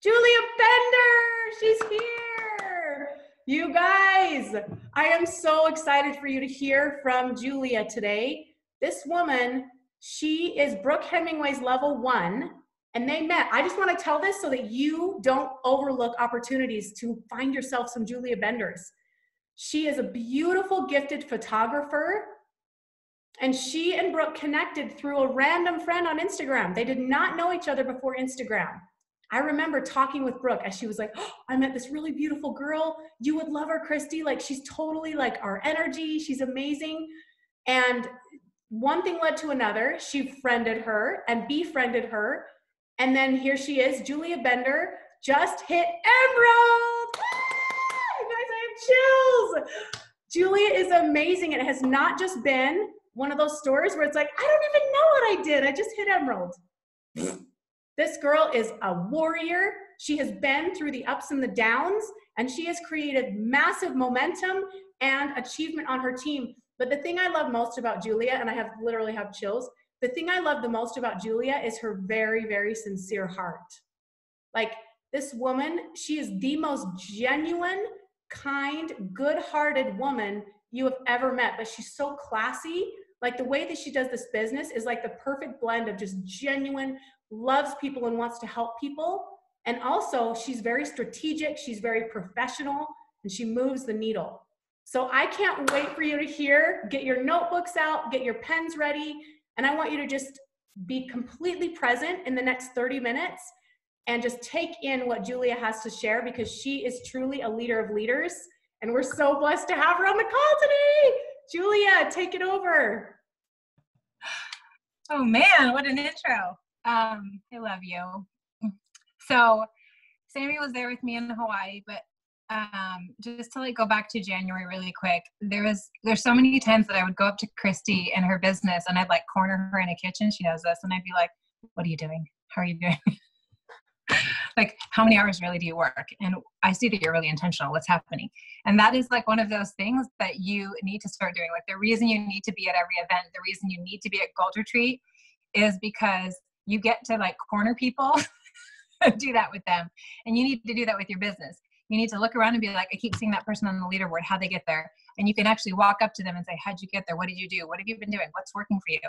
Julia Bender, she's here. You guys, I am so excited for you to hear from Julia today. This woman, she is Brooke Hemingway's level 1, and they met. I just want to tell this so that you don't overlook opportunities to find yourself some Julia Benders. She is a beautiful, gifted photographer, and she and Brooke connected through a random friend on Instagram. They did not know each other before Instagram. I remember talking with Brooke as she was like, oh, I met this really beautiful girl. You would love her, Christy. Like, she's totally like our energy. She's amazing. And one thing led to another. She friended her and befriended her. And then here she is, Julia Bender, just hit Emerald. You guys, I have chills. Julia is amazing. And it has not just been one of those stories where it's like, I don't even know what I did. I just hit Emerald. This girl is a warrior. She has been through the ups and the downs, and she has created massive momentum and achievement on her team. But the thing I love most about Julia, and I literally have chills, the thing I love the most about Julia is her very, very sincere heart. Like, this woman, she is the most genuine, kind, good-hearted woman you have ever met, but she's so classy. Like, the way that she does this business is like the perfect blend of just genuine, loves people and wants to help people. And also, she's very strategic, she's very professional, and she moves the needle. So I can't wait for you to hear. Get your notebooks out, get your pens ready, and I want you to just be completely present in the next 30 minutes and just take in what Julia has to share, because she is truly a leader of leaders, and we're so blessed to have her on the call today. Julia, take it over. Oh man, what an intro. I love you. So Sammy was there with me in Hawaii, but just to like go back to January really quick, there's so many times that I would go up to Christy in her business and I'd like corner her in a kitchen. She knows this. And I'd be like, what are you doing? How are you doing? Like, how many hours really do you work? And I see that you're really intentional. What's happening? And that is like one of those things that you need to start doing. Like, the reason you need to be at every event, the reason you need to be at Gold Retreat is because you get to like corner people, do that with them. And you need to do that with your business. You need to look around and be like, I keep seeing that person on the leaderboard. How'd they get there? And you can actually walk up to them and say, how'd you get there? What did you do? What have you been doing? What's working for you?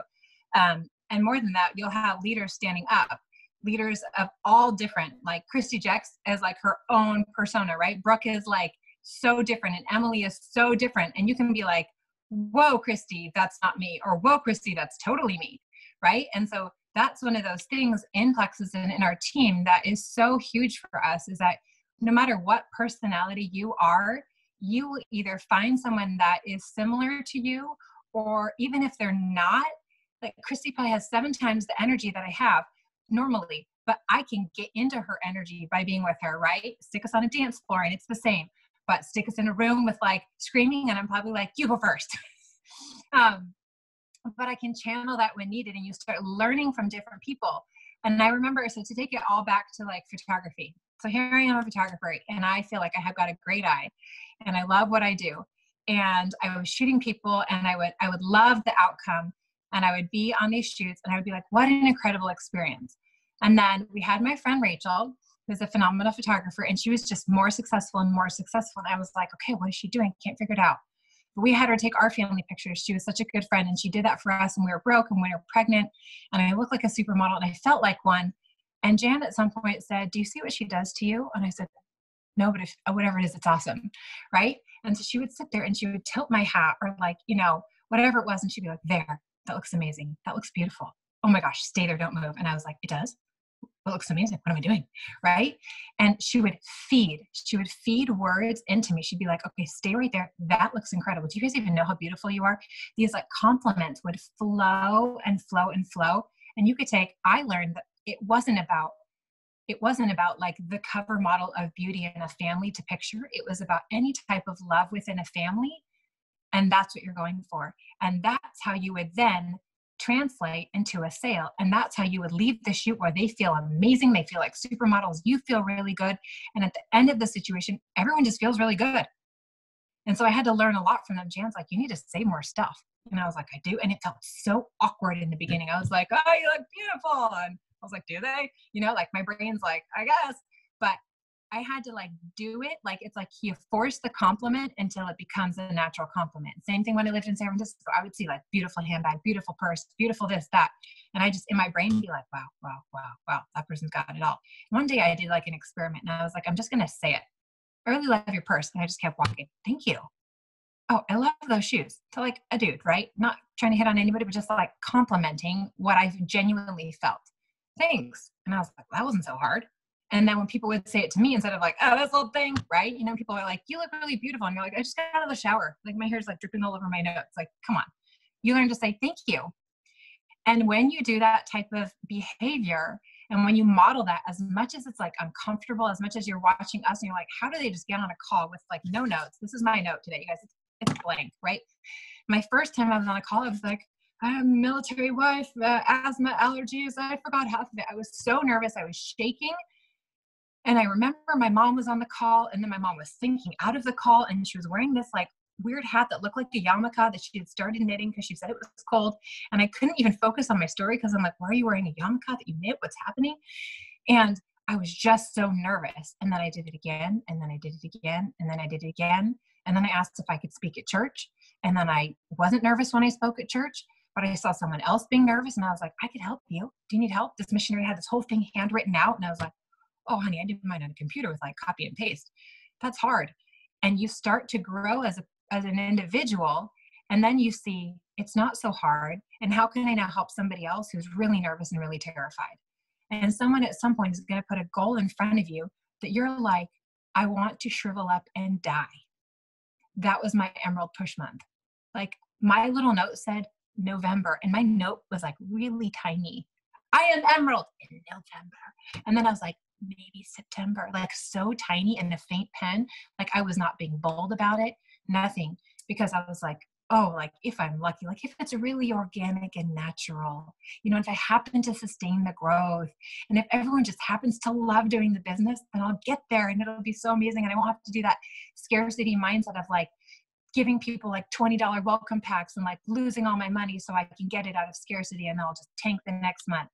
And more than that, you'll have leaders standing up, leaders of all different, like Christy Jex as like her own persona, right? Brooke is like so different, and Emily is so different. And you can be like, whoa, Christy, that's not me. Or whoa, Christy, that's totally me. Right? And so that's one of those things in Plexus and in our team that is so huge for us, is that no matter what personality you are, you will either find someone that is similar to you, or even if they're not, like Christy probably has 7 times the energy that I have normally, but I can get into her energy by being with her, right? Stick us on a dance floor and it's the same, but stick us in a room with like screaming and I'm probably like, you go first. But I can channel that when needed, and you start learning from different people. And I remember, so to take it all back to like photography. So here I am, a photographer, and I feel like I have got a great eye and I love what I do. And I was shooting people, and I would love the outcome, and I would be on these shoots and I would be like, what an incredible experience. And then we had my friend Rachel, who's a phenomenal photographer, and she was just more successful and more successful. And I was like, okay, what is she doing? Can't figure it out. But we had her take our family pictures. She was such a good friend, and she did that for us, and we were broke and we were pregnant, and I looked like a supermodel and I felt like one. And Jan at some point said, do you see what she does to you? And I said, no, but if whatever it is, it's awesome. Right? And so she would sit there and she would tilt my hat, or like, you know, whatever it was. And she'd be like, there, that looks amazing. That looks beautiful. Oh my gosh, stay there, don't move. And I was like, it does? It looks amazing. What am I doing? Right? And she would feed words into me. She'd be like, okay, stay right there. That looks incredible. Do you guys even know how beautiful you are? These like compliments would flow and flow and flow. And you could I learned that it wasn't about like the cover model of beauty in a family to picture. It was about any type of love within a family. And that's what you're going for. And that's how you would then translate into a sale. And that's how you would leave the shoot where they feel amazing. They feel like supermodels. You feel really good. And at the end of the situation, everyone just feels really good. And so I had to learn a lot from them. Jan's like, you need to say more stuff. And I was like, I do. And it felt so awkward in the beginning. I was like, oh, you look beautiful. And I was like, do they? You know, like my brain's like, I guess. but I had to like do it. Like, it's like you force the compliment until it becomes a natural compliment. Same thing when I lived in San Francisco. I would see like beautiful handbag, beautiful purse, beautiful this, that. And I just, in my brain, be like, wow, wow, wow, wow, that person's got it all. One day I did like an experiment and I was like, I'm just going to say it. I really love your purse. And I just kept walking. Thank you. Oh, I love those shoes. To like a dude, right? Not trying to hit on anybody, but just like complimenting what I genuinely felt. Thanks. And I was like, that wasn't so hard. And then when people would say it to me, instead of like, oh, this little thing, right? You know, people are like, you look really beautiful. And you're like, I just got out of the shower. Like my hair's like dripping all over my nose. Like, come on. You learn to say thank you. And when you do that type of behavior, and when you model that, as much as it's like uncomfortable, as much as you're watching us and you're like, how do they just get on a call with like no notes? This is my note today, you guys. It's blank, right? My first time I was on a call, I was like, I'm a military wife, asthma, allergies. I forgot half of it. I was so nervous. I was shaking. And I remember my mom was on the call, and then my mom was thinking out of the call, and she was wearing this like weird hat that looked like a yarmulke that she had started knitting because she said it was cold. And I couldn't even focus on my story because I'm like, why are you wearing a yarmulke that you knit? What's happening? And I was just so nervous. And then I did it again, and then I did it again, and then I did it again. And then I asked if I could speak at church. And then I wasn't nervous when I spoke at church, but I saw someone else being nervous, and I was like, I could help you. Do you need help? This missionary had this whole thing handwritten out. And I was like, oh, honey, I did mine on a computer with like copy and paste. That's hard. And you start to grow as an individual. And then you see it's not so hard. And how can I now help somebody else who's really nervous and really terrified? And someone at some point is going to put a goal in front of you that you're like, I want to shrivel up and die. That was my Emerald Push Month. Like my little note said November, and my note was like really tiny. I am Emerald in November. And then I was like, maybe September, like so tiny in a faint pen. Like I was not being bold about it, nothing, because I was like, oh, like if I'm lucky, like if it's really organic and natural, you know, if I happen to sustain the growth, and if everyone just happens to love doing the business, then I'll get there and it'll be so amazing. And I won't have to do that scarcity mindset of like giving people like $20 welcome packs and like losing all my money so I can get it out of scarcity and I'll just tank the next month.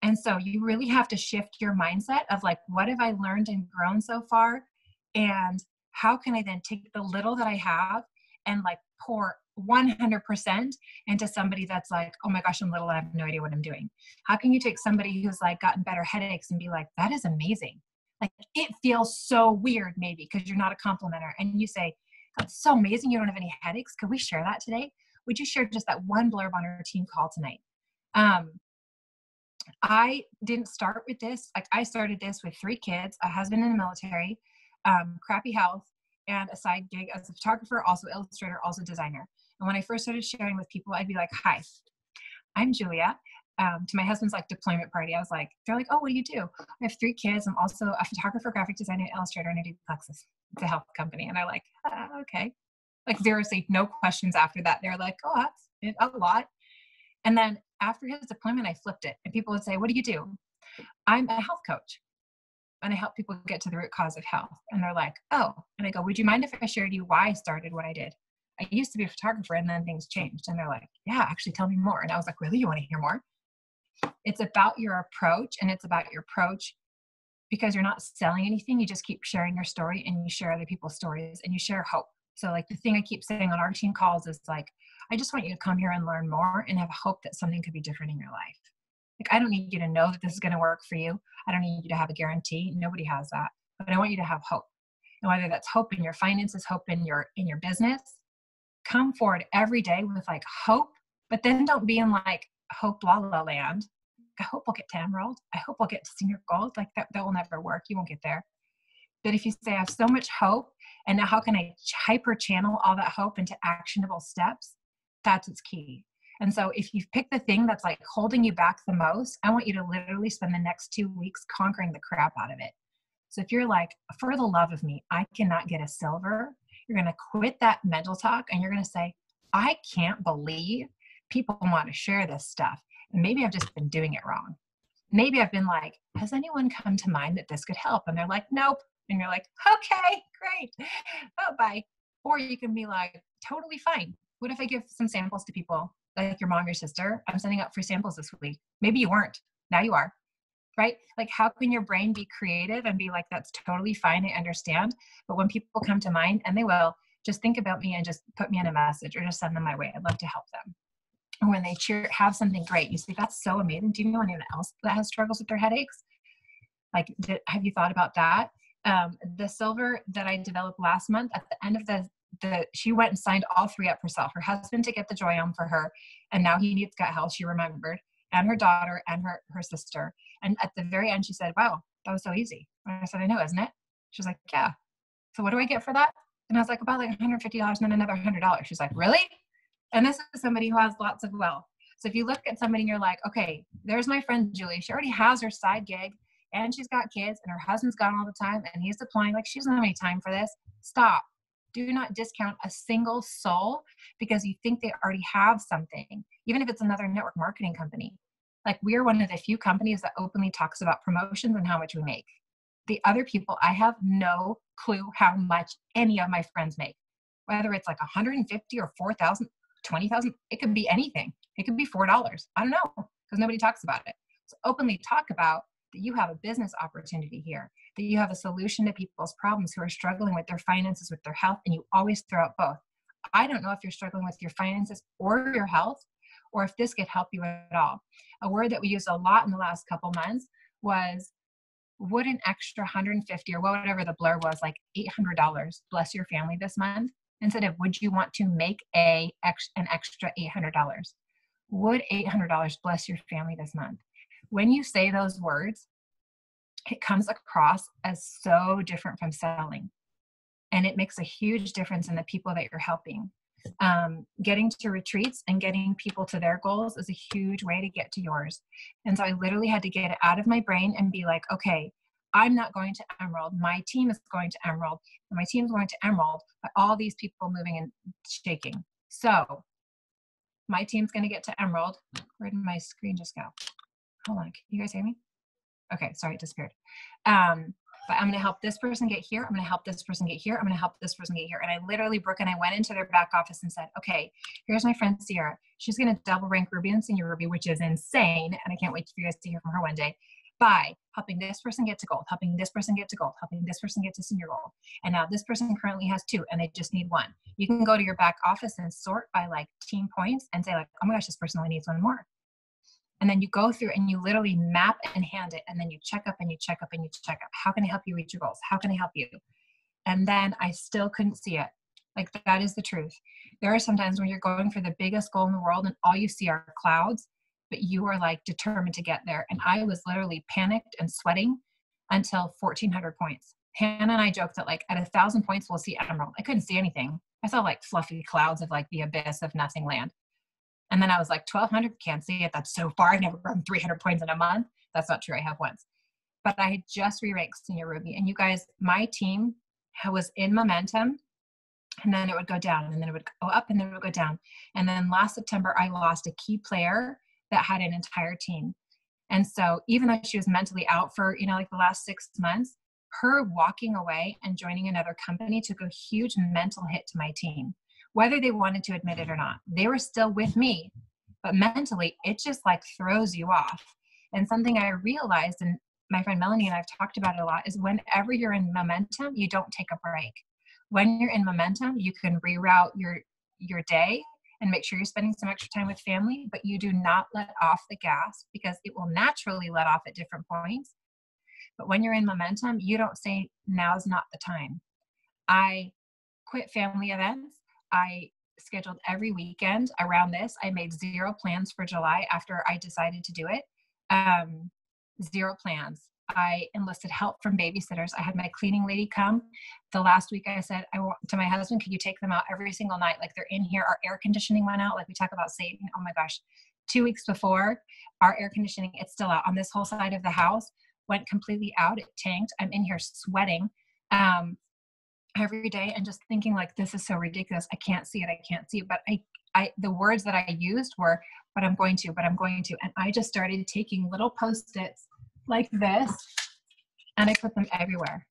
And so you really have to shift your mindset of like, what have I learned and grown so far? And how can I then take the little that I have and like pour 100% into somebody that's like, oh my gosh, I'm little, I have no idea what I'm doing. How can you take somebody who's like gotten better headaches and be like, that is amazing. Like it feels so weird maybe because you're not a complimenter. And you say, that's so amazing. You don't have any headaches. Could we share that today? Would you share just that one blurb on our team call tonight? I didn't start with this. Like I started this with 3 kids, a husband in the military, crappy health, and a side gig as a photographer, also illustrator, also designer. And when I first started sharing with people, I'd be like, hi, I'm Julia. To my husband's like deployment party, I was like, they're like, oh, what do you do? I have 3 kids. I'm also a photographer, graphic designer, illustrator, and I do Plexus. It's a health company. And I'm like, okay. Like seriously, no questions after that. They're like, oh, that's a lot. And then after his deployment, I flipped it. And people would say, what do you do? I'm a health coach. And I help people get to the root cause of health. And they're like, oh. And I go, would you mind if I shared you why I started what I did? I used to be a photographer and then things changed. And they're like, yeah, actually tell me more. And I was like, really? You want to hear more? It's about your approach, and it's about your approach because you're not selling anything. You just keep sharing your story and you share other people's stories and you share hope. So like the thing I keep saying on our team calls is like, I just want you to come here and learn more and have hope that something could be different in your life. Like, I don't need you to know that this is going to work for you. I don't need you to have a guarantee. Nobody has that, but I want you to have hope. And whether that's hope in your finances, hope in your business, come forward every day with like hope, but then don't be in like hope la la land. I hope we'll get to Emerald. I hope we'll get to Senior Gold. Like that will never work. You won't get there. But if you say, I have so much hope, and now how can I hyper channel all that hope into actionable steps? That's its key. And so if you pick the thing that's like holding you back the most, I want you to literally spend the next 2 weeks conquering the crap out of it. So if you're like, for the love of me, I cannot get a silver, you're going to quit that mental talk and you're going to say, I can't believe people want to share this stuff. And maybe I've just been doing it wrong. Maybe I've been like, has anyone come to mind that this could help? And they're like, nope. And you're like, okay, great. Oh, bye. Or you can be like, totally fine. What if I give some samples to people like your mom, your sister? I'm sending out free samples this week. Maybe you weren't. Now you are. right? Like, how can your brain be creative and be like, that's totally fine, I understand. But when people come to mind, and they will, just think about me and just put me in a message or just send them my way. I'd love to help them. Or when they have something great, you say, that's so amazing. Do you know anyone else that has struggles with their headaches? Like, have you thought about that? The silver that I developed last month, at the end of she went and signed all 3 up herself. Her husband to get the Joyome for her, and now he needs gut health, she remembered, and her daughter and her sister. And at the very end, she said, wow, that was so easy. And I said, I know, isn't it? She's like, yeah. So what do I get for that? And I was like, about like $150 and then another $100. She's like, really? And this is somebody who has lots of wealth. So if you look at somebody and you're like, okay, there's my friend Julie. She already has her side gig and she's got kids and her husband's gone all the time and he's deploying. Like, she doesn't have any time for this. Stop. Do not discount a single soul because you think they already have something, even if it's another network marketing company. Like, we're one of the few companies that openly talks about promotions and how much we make. The other people, I have no clue how much any of my friends make, whether it's like 150 or 4,000, 20,000, it could be anything. It could be $4. I don't know, because nobody talks about it. So openly talk about that you have a business opportunity here, that you have a solution to people's problems who are struggling with their finances, with their health, and you always throw out both. I don't know if you're struggling with your finances or your health, or if this could help you at all. A word that we used a lot in the last couple months was, would an extra 150 or whatever the blur was, like $800 bless your family this month? Instead of, would you want to make an extra $800? Would $800 bless your family this month? When you say those words, it comes across as so different from selling. And it makes a huge difference in the people that you're helping. Getting to retreats and getting people to their goals is a huge way to get to yours. And so I literally had to get it out of my brain and be like, okay, I'm not going to Emerald. My team is going to Emerald. And my team's going to Emerald, but all these people moving and shaking. So my team's going to get to Emerald. Where did my screen just go? Hold on. Can you guys hear me? Okay. Sorry, it disappeared. But I'm going to help this person get here. I'm going to help this person get here. I'm going to help this person get here. And I literally, Brooke and I went into their back office and said, okay, here's my friend Sierra. She's going to double rank Ruby and Senior Ruby, which is insane. And I can't wait for you guys to hear from her one day, by helping this person get to gold, helping this person get to gold, helping this person get to senior gold. And now this person currently has 2 and they just need 1. You can go to your back office and sort by like team points and say like, oh my gosh, this person only needs 1 more. And then you go through and you literally map and hand it. And then you check up and you check up and you check up. How can I help you reach your goals? How can I help you? And then I still couldn't see it. Like, that is the truth. There are some times when you're going for the biggest goal in the world and all you see are clouds, but you are like determined to get there. And I was literally panicked and sweating until 1,400 points. Hannah and I joked that like at 1,000 points, we'll see Emerald. I couldn't see anything. I saw like fluffy clouds of like the abyss of nothing land. And then I was like, 1,200, can't see it. That's so far. I've never grown 300 points in a month. That's not true. I have once. But I had just re-ranked Senior Ruby. And you guys, my team was in momentum. And then it would go down. And then it would go up. And then it would go down. And then last September, I lost a key player that had an entire team. And so even though she was mentally out for, like the last 6 months, her walking away and joining another company took a huge mental hit to my team. Whether they wanted to admit it or not, they were still with me, but mentally it just like throws you off. And something I realized, and my friend Melanie and I've talked about it a lot, is whenever you're in momentum, you don't take a break. When you're in momentum, you can reroute your day and make sure you're spending some extra time with family, but you do not let off the gas because it will naturally let off at different points. But when you're in momentum, you don't say, now's not the time. I quit family events. I scheduled every weekend around this. I made 0 plans for July after I decided to do it. 0 plans. I enlisted help from babysitters. I had my cleaning lady come. The last week I said to my husband, could you take them out every single night? Like, they're in here. Our air conditioning went out. Like, we talk about Satan. Oh my gosh. 2 weeks before, our air conditioning, it's still out on this whole side of the house, went completely out. It tanked. I'm in here sweating every day and just thinking like, this is so ridiculous. I can't see it. I can't see it. But the words that I used were, but I'm going to. And I just started taking little Post-its like this, and I put them everywhere.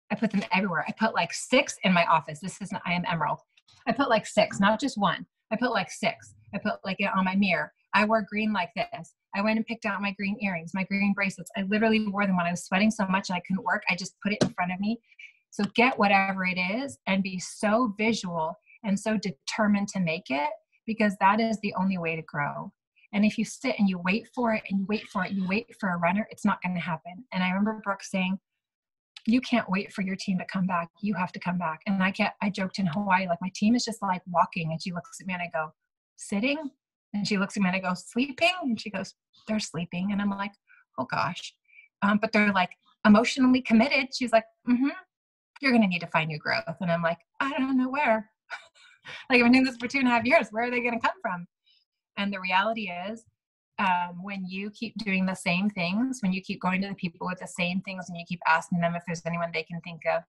I put like 6 in my office. I am Emerald. I put like 6, not just 1. I put like 6. I put like it on my mirror. I wore green like this. I went and picked out my green earrings, my green bracelets. I literally wore them when I was sweating so much I couldn't work. I just put it in front of me. So get whatever it is and be so visual and so determined to make it, because that is the only way to grow. And if you sit and you wait for it and you wait for it, you wait for a runner, it's not going to happen. And I remember Brooke saying, you can't wait for your team to come back. You have to come back. And I joked in Hawaii, like, my team is just like walking. And she looks at me and I go, sitting? And she looks at me and I go, sleeping? And she goes, they're sleeping. And I'm like, oh gosh. But they're like emotionally committed. She's like, you're going to need to find new growth. And I'm like, I don't know where. Like, I've been doing this for 2.5 years. Where are they going to come from? And the reality is, when you keep doing the same things, when you keep going to the people with the same things and you keep asking them if there's anyone they can think of,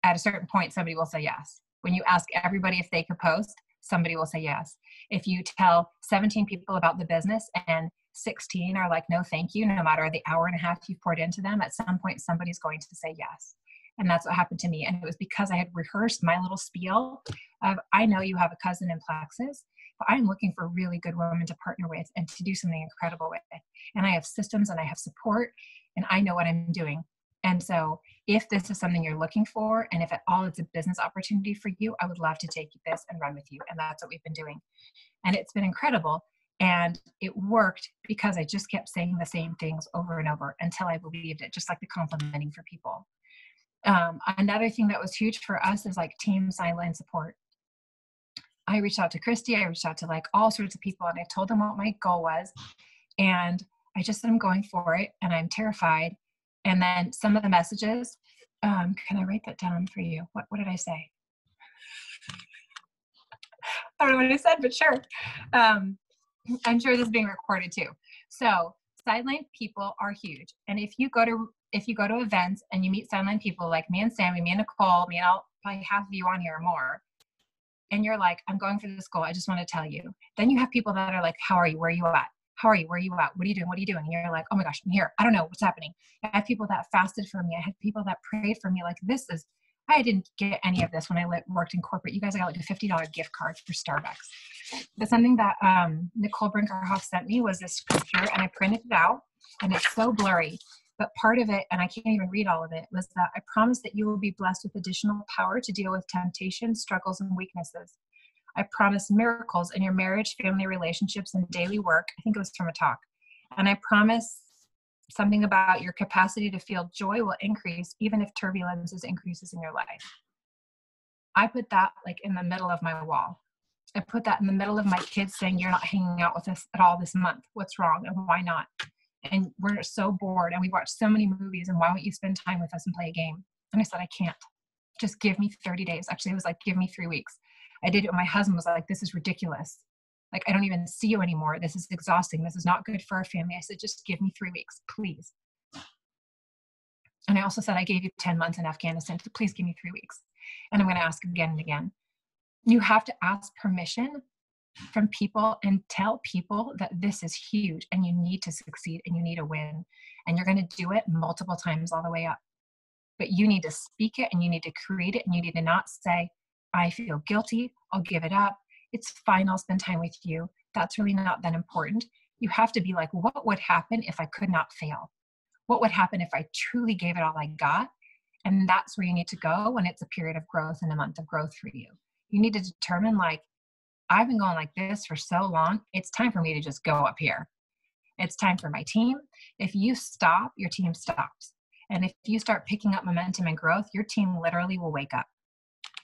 at a certain point, somebody will say yes. When you ask everybody if they could post, somebody will say yes. If you tell 17 people about the business and 16 are like, no, thank you, no matter the hour and a half you poured into them, at some point, somebody's going to say yes. And that's what happened to me. And it was because I had rehearsed my little spiel of, I know you have a cousin in Plexus, but I'm looking for really good women to partner with and to do something incredible with. And I have systems and I have support and I know what I'm doing. And so if this is something you're looking for, and if at all it's a business opportunity for you, I would love to take this and run with you. And that's what we've been doing. And it's been incredible. And it worked because I just kept saying the same things over and over until I believed it, just like the complimenting for people. Another thing that was huge for us is like team sideline support. I reached out to Christy. I reached out to like all sorts of people and I told them what my goal was. And I just said, I'm going for it and I'm terrified. And then some of the messages, can I write that down for you? What did I say? I don't know what I said, but sure. I'm sure this is being recorded too. So sideline people are huge. And if you go to events and you meet sideline people like me and Sammy, me and Nicole, me and all, probably half of you on here or more, and you're like, I'm going for this goal, I just want to tell you. Then you have people that are like, how are you? Where are you at? How are you? Where are you at? What are you doing? What are you doing? And you're like, oh my gosh, I'm here. I don't know what's happening. I have people that fasted for me. I had people that prayed for me. Like, I didn't get any of this when I worked in corporate. You guys, I got like a $50 gift card for Starbucks. But something that Nicole Brinkerhoff sent me was this scripture, and I printed it out, and it's so blurry. But part of it, and I can't even read all of it, was that I promise that you will be blessed with additional power to deal with temptation, struggles, and weaknesses. I promise miracles in your marriage, family relationships, and daily work. I think it was from a talk. And I promise something about your capacity to feel joy will increase even if turbulence increases in your life. I put that like in the middle of my wall. I put that in the middle of my kids saying, you're not hanging out with us at all this month. What's wrong and why not? And we're so bored and we watch so many movies, and why won't you spend time with us and play a game? And I said, I can't. Just give me 30 days. Actually, it was like, give me 3 weeks. I did it when my husband was like, this is ridiculous. Like, I don't even see you anymore. This is exhausting. This is not good for our family. I said, just give me 3 weeks, please. And I also said, I gave you 10 months in Afghanistan, so please give me 3 weeks. And I'm going to ask again and again. You have to ask permission from people and tell people that this is huge and you need to succeed and you need to win. And you're going to do it multiple times all the way up. But you need to speak it and you need to create it, and you need to not say, I feel guilty, I'll give it up. It's fine, I'll spend time with you. That's really not that important. You have to be like, what would happen if I could not fail? What would happen if I truly gave it all I got? And that's where you need to go when it's a period of growth and a month of growth for you. You need to determine, like, I've been going like this for so long, it's time for me to just go up here. It's time for my team. If you stop, your team stops. And if you start picking up momentum and growth, your team literally will wake up.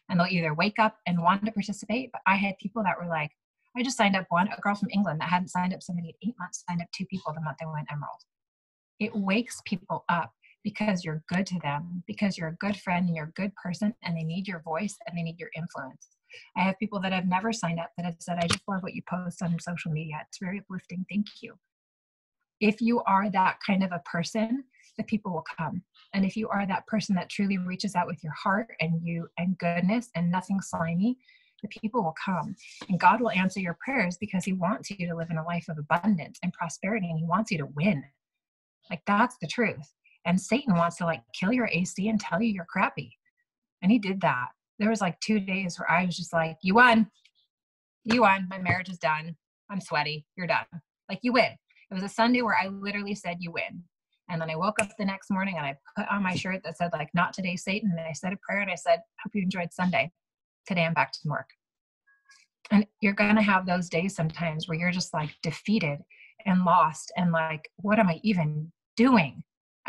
And they'll either wake up and want to participate, but I had people that were like, I just signed up a girl from England that hadn't signed up somebody in 8 months, signed up 2 people the month they went Emerald. It wakes people up because you're good to them, because you're a good friend and you're a good person, and they need your voice and they need your influence. I have people that have never signed up that have said, I just love what you post on social media. It's very uplifting. Thank you. If you are that kind of a person, the people will come. And if you are that person that truly reaches out with your heart and goodness and nothing slimy, the people will come. And God will answer your prayers because he wants you to live in a life of abundance and prosperity, and he wants you to win. Like, that's the truth. And Satan wants to like kill your AC and tell you you're crappy. And he did that. There was like 2 days where I was just like, you won. My marriage is done. I'm sweaty. You're done. Like, you win. It was a Sunday where I literally said, you win. And then I woke up the next morning and I put on my shirt that said, like, not today, Satan. And I said a prayer and I said, hope you enjoyed Sunday. Today I'm back to work. And you're going to have those days sometimes where you're just like defeated and lost and like, what am I even doing?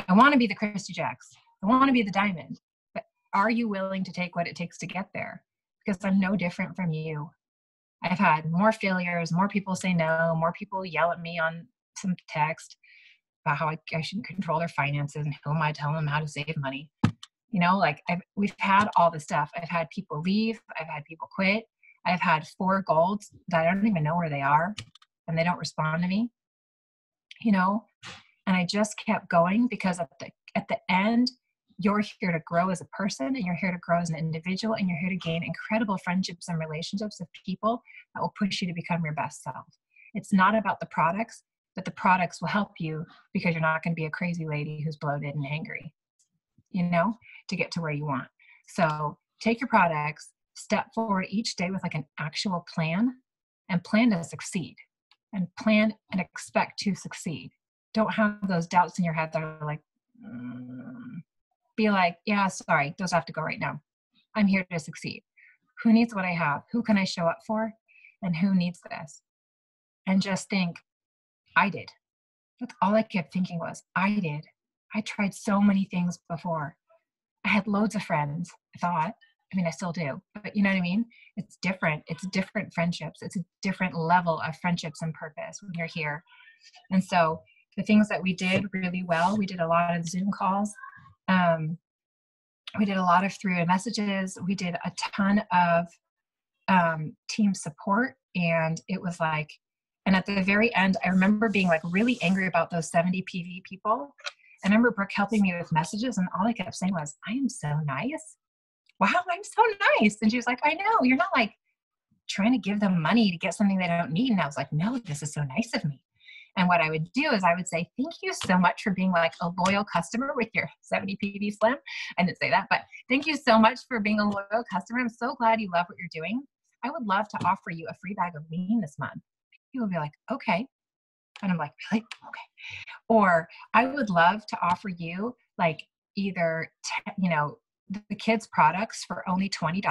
I want to be the Christy Jacks. I want to be the diamond. But are you willing to take what it takes to get there? Because I'm no different from you. I've had more failures, more people say no, more people yell at me on some text about how I shouldn't control their finances and who am I telling them how to save money. You know, like we've had all this stuff. I've had people leave. I've had people quit. I've had 4 golds that I don't even know where they are and they don't respond to me, you know, and I just kept going because at the end, you're here to grow as a person and you're here to grow as an individual and you're here to gain incredible friendships and relationships with people that will push you to become your best self. It's not about the products, but the products will help you because you're not going to be a crazy lady who's bloated and angry, you know, to get to where you want. So take your products, step forward each day with like an actual plan and plan to succeed and plan and expect to succeed. Don't have those doubts in your head that are like, be like, yeah, sorry, those have to go right now. I'm here to succeed. Who needs what I have? Who can I show up for? And who needs this? And just think, I did. That's all I kept thinking was, I did. I tried so many things before. I had loads of friends, I thought. I mean, I still do, but you know what I mean? It's different. It's different friendships. It's a different level of friendships and purpose when you're here. And so the things that we did really well, we did a lot of Zoom calls. We did a lot of 3-way messages. We did a ton of team support. And it was like, and at the very end, I remember being like really angry about those 70 PV people. And I remember Brooke helping me with messages. And all I kept saying was, I am so nice. Wow, I'm so nice. And she was like, I know, you're not like trying to give them money to get something they don't need. And I was like, no, this is so nice of me. And what I would do is I would say, thank you so much for being like a loyal customer with your 70 PV Slim. I didn't say that, but thank you so much for being a loyal customer. I'm so glad you love what you're doing. I would love to offer you a free bag of lean this month. People would be like, okay. And I'm like, really? Okay. Or I would love to offer you like either, the kids' products for only $20,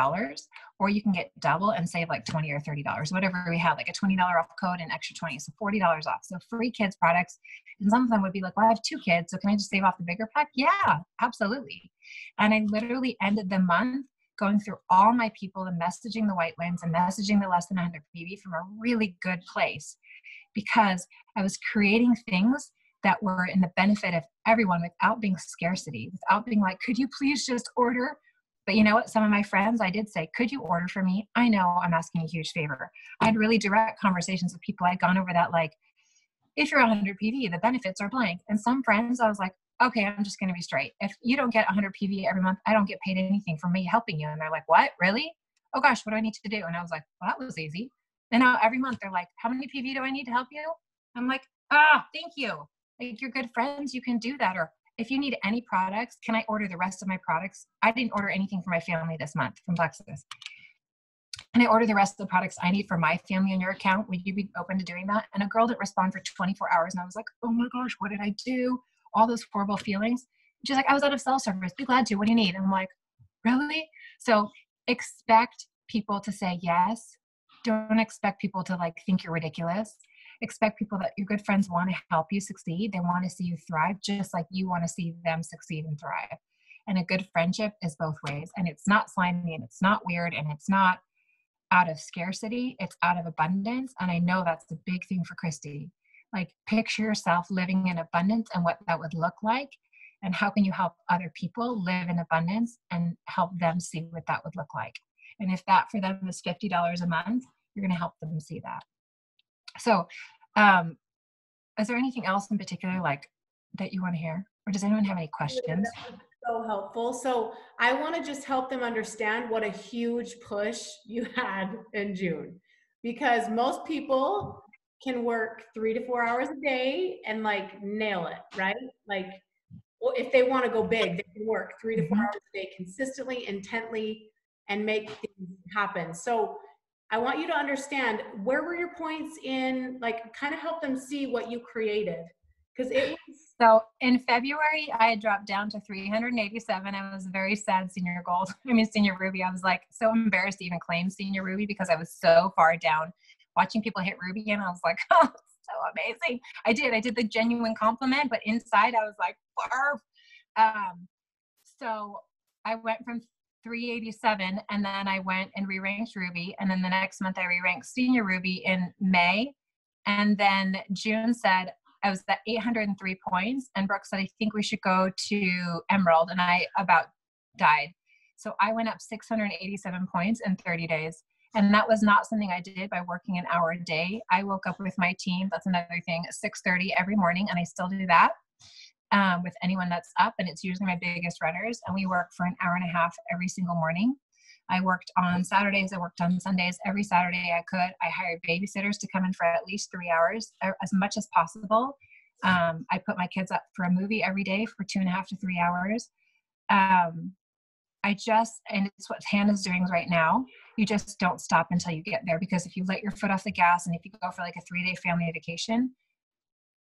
or you can get double and save like $20 or $30, whatever we have, like a $20 off code and extra 20, so $40 off. So free kids' products. And some of them would be like, well, I have 2 kids, so can I just save off the bigger pack? Yeah, absolutely. And I literally ended the month going through all my people and messaging the white wins and messaging the less than 100 PV from a really good place, because I was creating things that were in the benefit of everyone without being scarcity, without being like, could you please just order? But you know what? Some of my friends, I did say, could you order for me? I know I'm asking a huge favor. I had really direct conversations with people. I'd gone over that, like, if you're 100 PV, the benefits are blank. And some friends, I was like, okay, I'm just going to be straight. If you don't get 100 PV every month, I don't get paid anything for me helping you. And they're like, what? Really? Oh gosh, what do I need to do? And I was like, well, that was easy. And now every month they're like, how many PV do I need to help you? I'm like, thank you. Like, you're good friends, you can do that. Or if you need any products, can I order the rest of my products? I didn't order anything for my family this month from Plexus. And I order the rest of the products I need for my family on your account. Would you be open to doing that? And a girl didn't respond for 24 hours. And I was like, oh my gosh, what did I do? All those horrible feelings. She's like, I was out of cell service. Be glad to. What do you need? And I'm like, really? So expect people to say yes. Don't expect people to like think you're ridiculous. Expect people that your good friends want to help you succeed. They want to see you thrive just like you want to see them succeed and thrive. And a good friendship is both ways. And it's not slimy and it's not weird and it's not out of scarcity. It's out of abundance. And I know that's a big thing for Christy. Like, picture yourself living in abundance and what that would look like. And how can you help other people live in abundance and help them see what that would look like? And if that for them is $50 a month, you're going to help them see that. So, is there anything else in particular like that you want to hear, or does anyone have any questions? So helpful. So I want to just help them understand what a huge push you had in June, because most people can work 3 to 4 hours a day and like nail it, right? Like, well, if they want to go big, they can work 3 to 4 hours a day consistently, intently, and make things happen. So I want you to understand, where were your points in, like, kind of help them see what you created. Because it was. So in February, I had dropped down to 387. I was very sad senior gold. I mean, senior ruby. I was like so embarrassed to even claim senior ruby because I was so far down watching people hit ruby. And I was like, oh, so amazing. I did the genuine compliment, but inside I was like, barf. So I went from 387 and then I went and re-ranked ruby. And then the next month I re-ranked senior ruby in May. And then June said, I was at 803 points, and Brooke said, I think we should go to Emerald, and I about died. So I went up 687 points in 30 days. And that was not something I did by working an hour a day. I woke up with my team. That's another thing, at 6:30 every morning. And I still do that with anyone that's up. And it's usually my biggest runners. And we work for an hour and a half every single morning. I worked on Saturdays. I worked on Sundays. Every Saturday I could. I hired babysitters to come in for at least 3 hours, as much as possible. I put my kids up for a movie every day for 2.5 to 3 hours. And it's what Hannah's doing right now. You just don't stop until you get there, because if you let your foot off the gas and if you go for like a 3-day family vacation,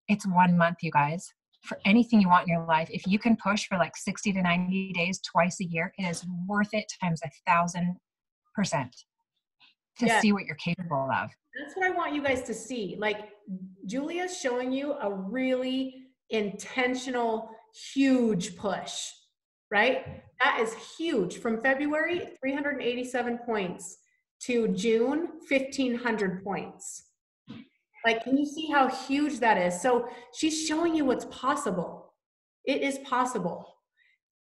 it's 1 month, you guys. For anything you want in your life, if you can push for like 60 to 90 days twice a year, it is worth it times 1,000% to see what you're capable of. That's what I want you guys to see. Like, Julia's showing you a really intentional, huge push, right? That is huge. From February, 387 points to June, 1,500 points. Like, can you see how huge that is? So she's showing you what's possible. It is possible.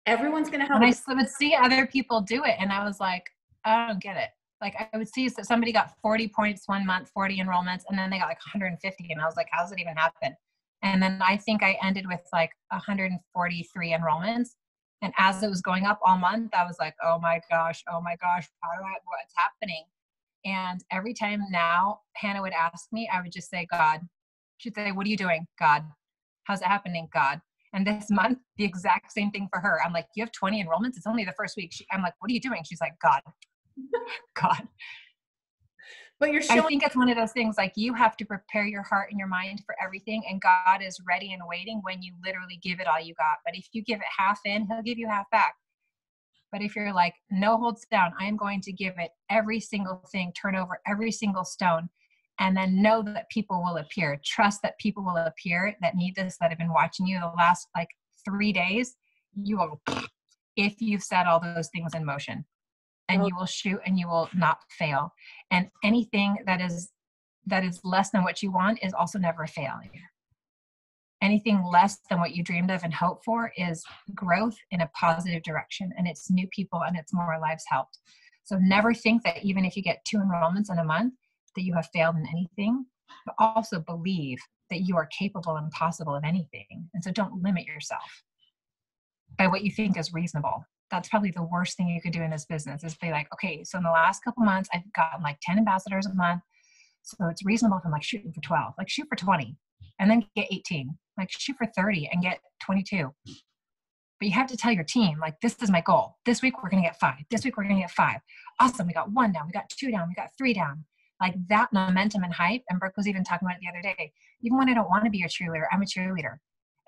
Everyone's going to have. And I would see other people do it, and I was like, I don't get it. Like, I would see that somebody got 40 points 1 month, 40 enrollments, and then they got like 150. And I was like, how does it even happen? And then I think I ended with like 143 enrollments. And as it was going up all month, I was like, oh my gosh, what's happening? And every time now Hannah would ask me, I would just say, God. She'd say, what are you doing? God. How's it happening? God. And this month, the exact same thing for her. I'm like, you have 20 enrollments? It's only the first week. I'm like, what are you doing? She's like, God. God. But you're showing. I think it's one of those things, like, you have to prepare your heart and your mind for everything. And God is ready and waiting when you literally give it all you got. But if you give it half in, he'll give you half back. But if you're like, no holds down, I am going to give it every single thing, turn over every single stone, and then know that people will appear. Trust that people will appear that need this, that have been watching you the last like 3 days. You will, if you've set all those things in motion, and you will shoot and you will not fail. And anything that is less than what you want is also never a failure. Anything less than what you dreamed of and hoped for is growth in a positive direction, and it's new people and it's more lives helped. So never think that even if you get 2 enrollments in a month that you have failed in anything, but also believe that you are capable and possible of anything. And so don't limit yourself by what you think is reasonable. That's probably the worst thing you could do in this business, is be like, okay, so in the last couple months, I've gotten like 10 ambassadors a month. So it's reasonable if I'm like shooting for 12, like shoot for 20 and then get 18, like shoot for 30 and get 22. But you have to tell your team, like, this is my goal. This week we're going to get 5. This week we're going to get 5. Awesome. We got 1 down. We got 2 down. We got 3 down. Like that momentum and hype. And Brooke was even talking about it the other day. Even when I don't want to be your cheerleader, I'm a cheerleader.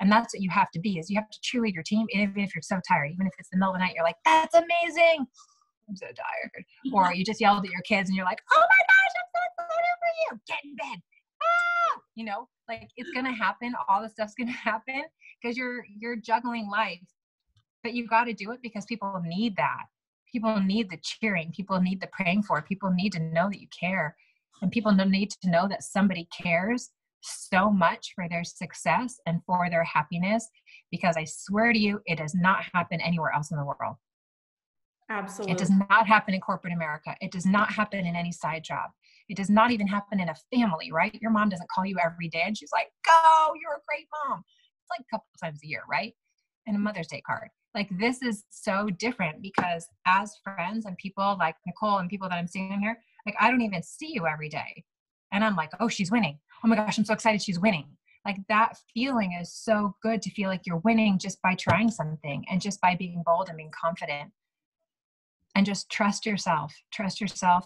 And that's what you have to be, is you have to cheerlead your team. Even if you're so tired, even if it's the middle of the night, you're like, that's amazing. I'm so tired. Or you just yelled at your kids and you're like, oh my gosh, I'm so excited for you. Get in bed. Ah! You know, like, it's going to happen. All this stuff's going to happen because you're juggling life. But you got to do it because people need that. People need the cheering. People need the praying for. People need to know that you care. And people need to know that somebody cares so much for their success and for their happiness, because I swear to you, it does not happen anywhere else in the world. Absolutely. It does not happen in corporate America. It does not happen in any side job. It does not even happen in a family, right? Your mom doesn't call you every day and she's like, go, you're a great mom. It's like a couple times a year, right? And a Mother's Day card. Like, this is so different because as friends and people like Nicole and people that I'm seeing in here, like, I don't even see you every day. And I'm like, oh, she's winning. Oh my gosh, I'm so excited she's winning. Like, that feeling is so good, to feel like you're winning just by trying something and just by being bold and being confident. And just trust yourself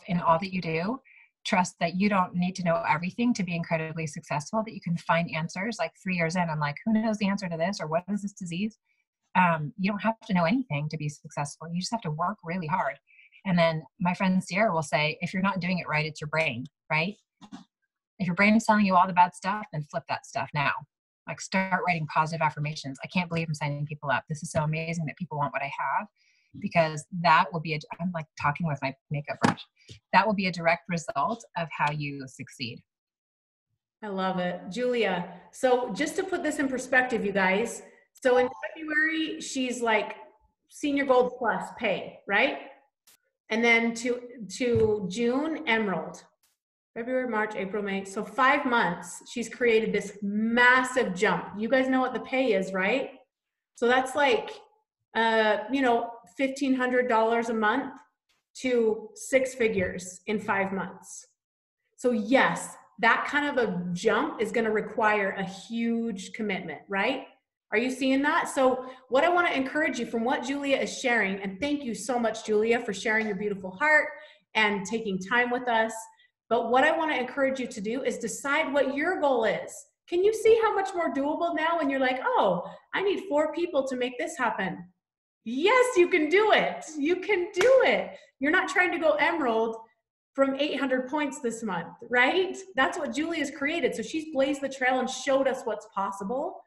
in all that you do. trust that you don't need to know everything to be incredibly successful, that you can find answers. Like 3 years in, I'm like, who knows the answer to this, or what is this disease? You don't have to know anything to be successful. You just have to work really hard. And then my friend Sierra will say, if you're not doing it right, it's your brain, right? If your brain is telling you all the bad stuff, then flip that stuff now. Like, start writing positive affirmations. I can't believe I'm signing people up. This is so amazing that people want what I have, because that will be I'm like talking with my makeup brush. That will be a direct result of how you succeed. I love it. Julia, so just to put this in perspective, you guys, so in February, she's like Senior Gold Plus pay, right? And then to June, Emerald. February, March, April, May. So 5 months, she's created this massive jump. You guys know what the pay is, right? So that's like, $1,500 a month to 6 figures in 5 months. So yes, that kind of a jump is going to require a huge commitment, right? Are you seeing that? So what I want to encourage you from what Julia is sharing, and thank you so much, Julia, for sharing your beautiful heart and taking time with us. But what I want to encourage you to do is decide what your goal is. Can you see how much more doable now when you're like, oh, I need 4 people to make this happen? Yes, you can do it. You can do it. You're not trying to go Emerald from 800 points this month, right? That's what Julia's created. So she's blazed the trail and showed us what's possible.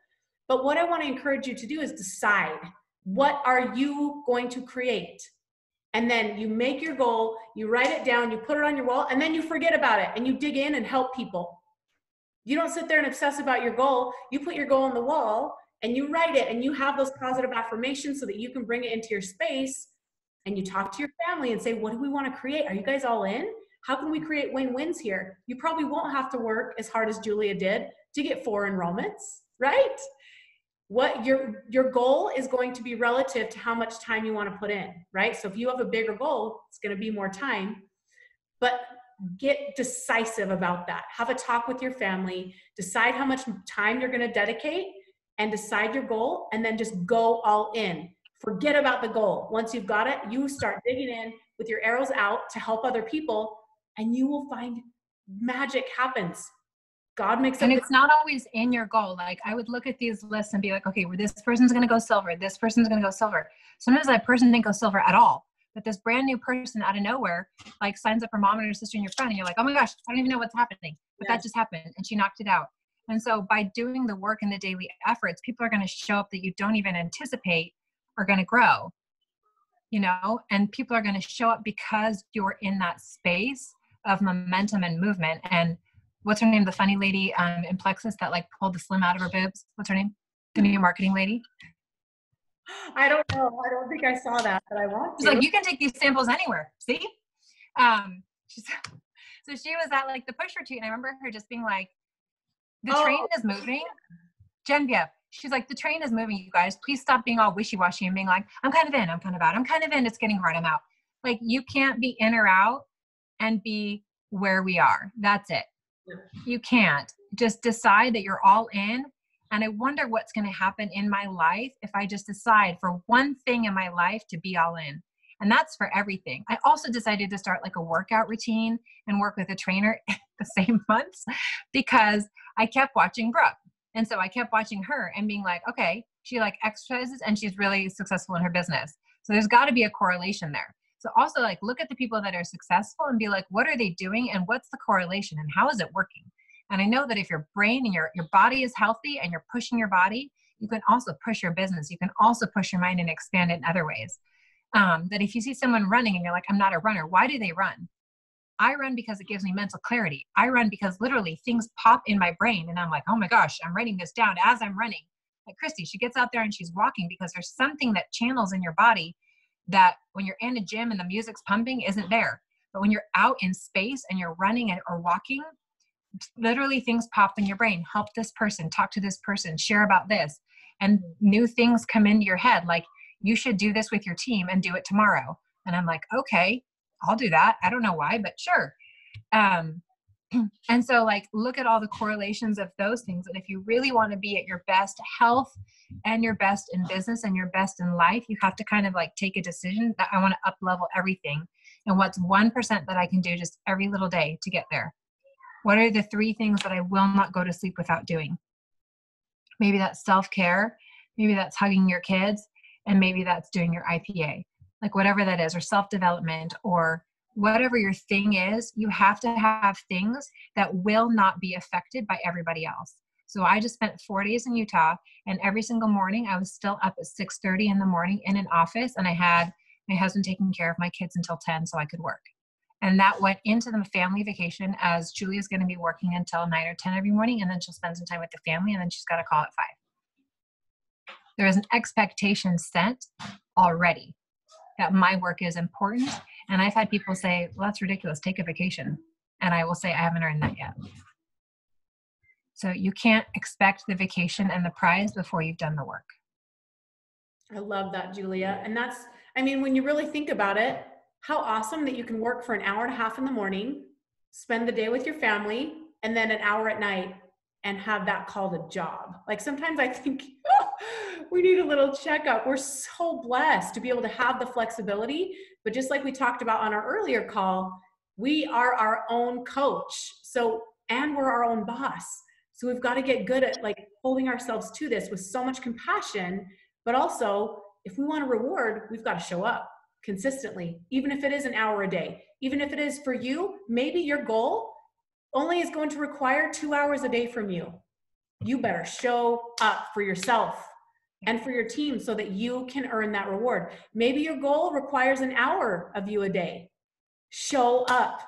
But what I want to encourage you to do is decide, what are you going to create? And then you make your goal, you write it down, you put it on your wall, and then you forget about it and you dig in and help people. You don't sit there and obsess about your goal. You put your goal on the wall and you write it, and you have those positive affirmations so that you can bring it into your space, and you talk to your family and say, what do we want to create? Are you guys all in? How can we create win-wins here? You probably won't have to work as hard as Julia did to get 4 enrollments, right? What your goal is going to be relative to how much time you want to put in, right? So if you have a bigger goal, it's going to be more time, but get decisive about that. Have a talk with your family, decide how much time you're going to dedicate, and decide your goal, and then just go all in. Forget about the goal. Once you've got it, you start digging in with your arrows out to help other people, and you will find magic happens. God makes And it's not always in your goal. Like, I would look at these lists and be like, okay, well, this person's going to go silver. This person's going to go silver. Sometimes that person didn't go silver at all. But this brand new person out of nowhere, like, signs up for mom and her sister and your friend. And you're like, oh my gosh, I don't even know what's happening. But that just happened. And she knocked it out. And so by doing the work and the daily efforts, people are going to show up that you don't even anticipate are going to grow, and people are going to show up because you're in that space of momentum and movement. And what's her name? The funny lady in Plexus that like pulled the slim out of her boobs. What's her name? The new marketing lady. I don't know. I don't think I saw that, but I want to. She's like, you can take these samples anywhere. See? So she was at like the push retreat, and I remember her just being like, the train is moving. Genevieve, she's like, the train is moving, you guys. Please stop being all wishy-washy and being like, I'm kind of in, I'm kind of out, I'm kind of in, it's getting hard, I'm out. Like, you can't be in or out and be where we are. That's it. You can't. Just decide that you're all in. And I wonder what's going to happen in my life if I just decide for one thing in my life to be all in. And that's for everything. I also decided to start like a workout routine and work with a trainer the same months because I kept watching Brooke. And so I kept watching her and being like, okay, she like exercises and she's really successful in her business. So there's got to be a correlation there. So also like look at the people that are successful and be like, what are they doing and what's the correlation and how is it working? And I know that if your brain and your body is healthy and you're pushing your body, you can also push your business. You can also push your mind and expand it in other ways. That if you see someone running and you're like, I'm not a runner, why do they run? I run because it gives me mental clarity. I run because literally things pop in my brain and I'm like, oh my gosh, I'm writing this down as I'm running. Like Christy, she gets out there and she's walking because there's something that channels in your body that when you're in a gym and the music's pumping isn't there. But when you're out in space and you're running or walking, literally things pop in your brain. Help this person, talk to this person, share about this. And new things come into your head. Like, you should do this with your team and do it tomorrow. And I'm like, okay, I'll do that. I don't know why, but sure. And so like, look at all the correlations of those things. And if you really want to be at your best health and your best in business and your best in life, you have to kind of like take a decision that I want to up level everything And what's 1% that I can do just every little day to get there? What are the 3 things that I will not go to sleep without doing? Maybe that's self-care, maybe that's hugging your kids, and maybe that's doing your IPA, like whatever that is, or self-development, or whatever your thing is. You have to have things that will not be affected by everybody else. So I just spent 4 days in Utah, and every single morning I was still up at 6:30 in the morning in an office, and I had my husband taking care of my kids until 10 so I could work. And that went into the family vacation, as Julia's going to be working until 9 or 10 every morning, and then she'll spend some time with the family, and then she's got to call at 5. There is an expectation set already that my work is important. And I've had people say, well, that's ridiculous, take a vacation. And I will say, I haven't earned that yet. So you can't expect the vacation and the prize before you've done the work. I love that, Julia. And that's, I mean, when you really think about it, how awesome that you can work for an hour and a half in the morning, spend the day with your family, and then an hour at night and have that called a job. Like sometimes I think we need a little checkup. We're so blessed to be able to have the flexibility, but just like we talked about on our earlier call, we are our own coach. So, and we're our own boss. So we've got to get good at like holding ourselves to this with so much compassion, but also if we want a reward, we've got to show up consistently, even if it is an hour a day, even if it is for you, maybe your goal only is going to require 2 hours a day from you. You better show up for yourself and for your team so that you can earn that reward. Maybe your goal requires an hour of you a day. Show up,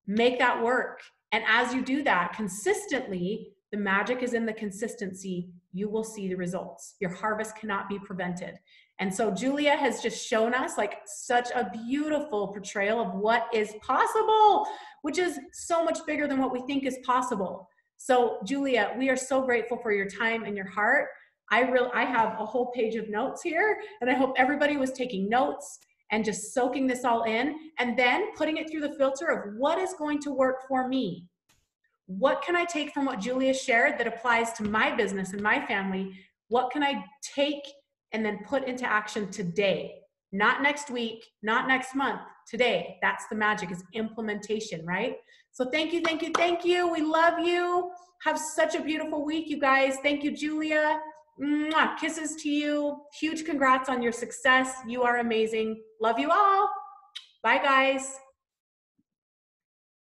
make that work. And as you do that consistently, the magic is in the consistency. You will see the results. Your harvest cannot be prevented. And so Julia has just shown us like such a beautiful portrayal of what is possible, which is so much bigger than what we think is possible. So Julia, we are so grateful for your time and your heart. I have a whole page of notes here, and I hope everybody was taking notes and just soaking this all in, and then putting it through the filter of what is going to work for me. What can I take from what Julia shared that applies to my business and my family? What can I take and then put into action today? Not next week, not next month, today. That's the magic, is implementation, right? So thank you, thank you, thank you. We love you. Have such a beautiful week, you guys. Thank you, Julia. Mwah. Kisses to you. Huge congrats on your success. You are amazing. Love you all. Bye, guys.